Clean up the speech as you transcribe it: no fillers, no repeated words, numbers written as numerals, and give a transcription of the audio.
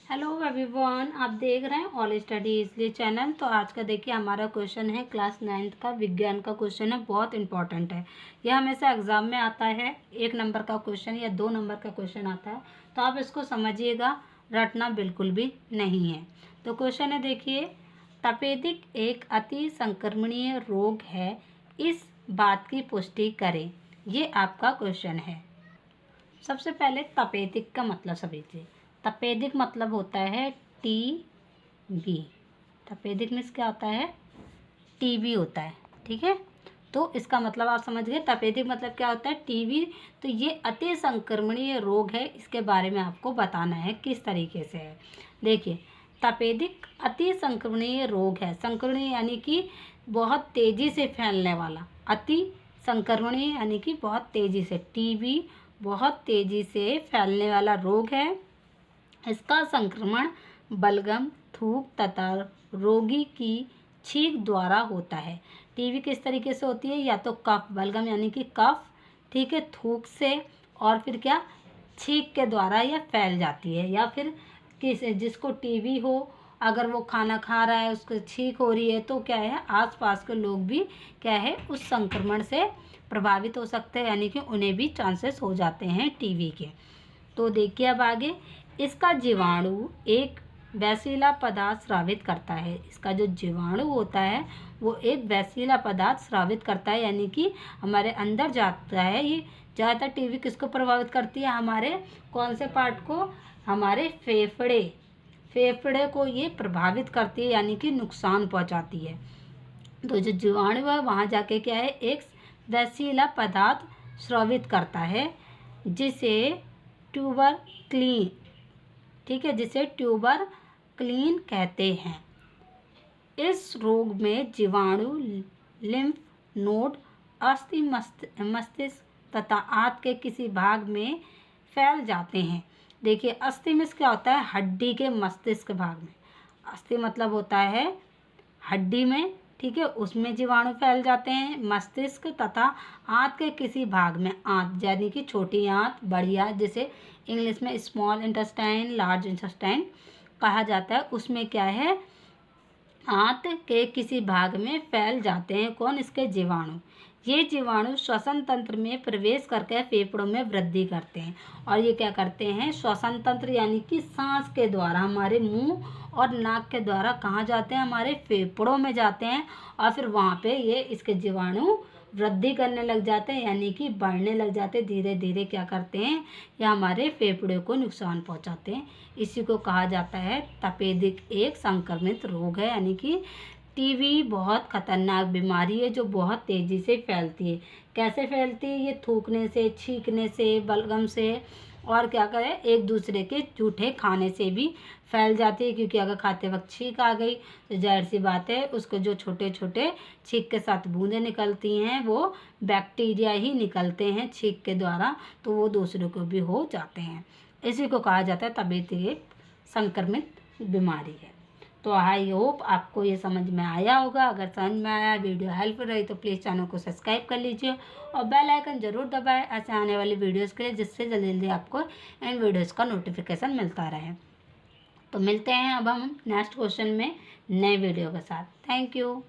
Hello everyone, आप देख रहे हैं ऑल स्टडी इसलिए चैनल। तो आज का देखिए हमारा क्वेश्चन है क्लास 9th का विज्ञान का क्वेश्चन है, बहुत इंपॉर्टेंट है। यह हमेशा एग्जाम में आता है, 1 नंबर का क्वेश्चन या 2 नंबर का क्वेश्चन आता है, तो आप इसको समझिएगा, रटना बिल्कुल भी नहीं है। तो क्वेश्चन है देखिए, तपेदिक एक अति संक्रमणीय रोग है, इस बात की पुष्टि करें। ये आपका क्वेश्चन है। सबसे पहले तपेदिक का मतलब समझिए। तपेदिक मतलब होता है टीबी। तपेदिक मीन्स क्या होता है? टीबी होता है, ठीक है। तो इसका मतलब आप समझ गए, तपेदिक मतलब क्या होता है? टीबी। तो ये अति संक्रमणीय रोग है, इसके बारे में आपको बताना है किस तरीके से है। देखिए, तपेदिक अति संक्रमणीय रोग है। संक्रमणीय यानी कि बहुत तेज़ी से फैलने वाला, अति संक्रमणीय यानी कि बहुत तेज़ी से। टीबी बहुत तेज़ी से फैलने वाला रोग है। इसका संक्रमण बलगम, थूक तथा रोगी की छींक द्वारा होता है। टीबी किस तरीके से होती है? या तो कफ, बलगम यानी कि कफ, ठीक है, थूक से, और फिर क्या, छींक के द्वारा यह फैल जाती है। या फिर जिसको टीबी हो, अगर वो खाना खा रहा है, उसको छींक हो रही है, तो क्या है, आसपास के लोग भी क्या है, उस संक्रमण से प्रभावित हो सकते हैं, यानी कि उन्हें भी चांसेस हो जाते हैं टीबी के। तो देखिए अब आगे, इसका जीवाणु एक वैसिला पदार्थ स्रावित करता है। इसका जो जीवाणु होता है वो एक वैसिला पदार्थ स्रावित करता है, यानी कि हमारे अंदर जाता है। ये ज़्यादातर टीबी किसको प्रभावित करती है? हमारे कौन से पार्ट को? हमारे फेफड़े। फेफड़े को ये प्रभावित करती है, यानी कि नुकसान पहुंचाती है। तो जो जीवाणु है वहाँ जाके क्या है, एक वैसिला पदार्थ स्रावित करता है, जिसे ट्यूबरक्लीन, ठीक है, जिसे ट्यूबरक्लीन कहते हैं। इस रोग में जीवाणु लिम्फ नोड, अस्थि, मस्तिष्क तथा आंत के किसी भाग में फैल जाते हैं। देखिए, अस्थि में क्या होता है? हड्डी के मस्तिष्क भाग में। अस्थि मतलब होता है हड्डी में, ठीक है, उसमें जीवाणु फैल जाते हैं। मस्तिष्क तथा आंत के किसी भाग में, आंत यानी कि छोटी आंत, बड़ी आंत, जिसे इंग्लिश में स्मॉल इंटेस्टाइन, लार्ज इंटेस्टाइन कहा जाता है, उसमें क्या है, आंत के किसी भाग में फैल जाते हैं। कौन? इसके जीवाणु। ये जीवाणु श्वसन तंत्र में प्रवेश करके फेफड़ों में वृद्धि करते हैं। और ये क्या करते हैं? श्वसन तंत्र यानी कि सांस के द्वारा, हमारे मुंह और नाक के द्वारा कहाँ जाते हैं? हमारे फेफड़ों में जाते हैं। और फिर वहाँ पे ये इसके जीवाणु वृद्धि करने लग जाते हैं, यानी कि बढ़ने लग जाते हैं। धीरे धीरे क्या करते हैं? ये हमारे फेफड़े को नुकसान पहुँचाते हैं। इसी को कहा जाता है तपेदिक एक संक्रमित रोग है, यानी कि टीबी बहुत खतरनाक बीमारी है जो बहुत तेज़ी से फैलती है। कैसे फैलती है? ये थूकने से, छींकने से, बलगम से, और क्या करें, एक दूसरे के जूठे खाने से भी फैल जाती है। क्योंकि अगर खाते वक्त छींक आ गई तो जाहिर सी बात है, उसको जो छोटे छोटे छींक के साथ बूंदें निकलती हैं, वो बैक्टीरिया ही निकलते हैं छींक के द्वारा, तो वो दूसरों को भी हो जाते हैं। इसी को कहा जाता है तपेदिक संक्रमित बीमारी है। तो आई होप आपको ये समझ में आया होगा। अगर समझ में आया, वीडियो हेल्पफुल रही, तो प्लीज़ चैनल को सब्सक्राइब कर लीजिए और बेल आइकन ज़रूर दबाएं ऐसे आने वाली वीडियोस के लिए, जिससे जल्दी जल्दी आपको इन वीडियोस का नोटिफिकेशन मिलता रहे। तो मिलते हैं अब हम नेक्स्ट क्वेश्चन में नए वीडियो के साथ। Thank you.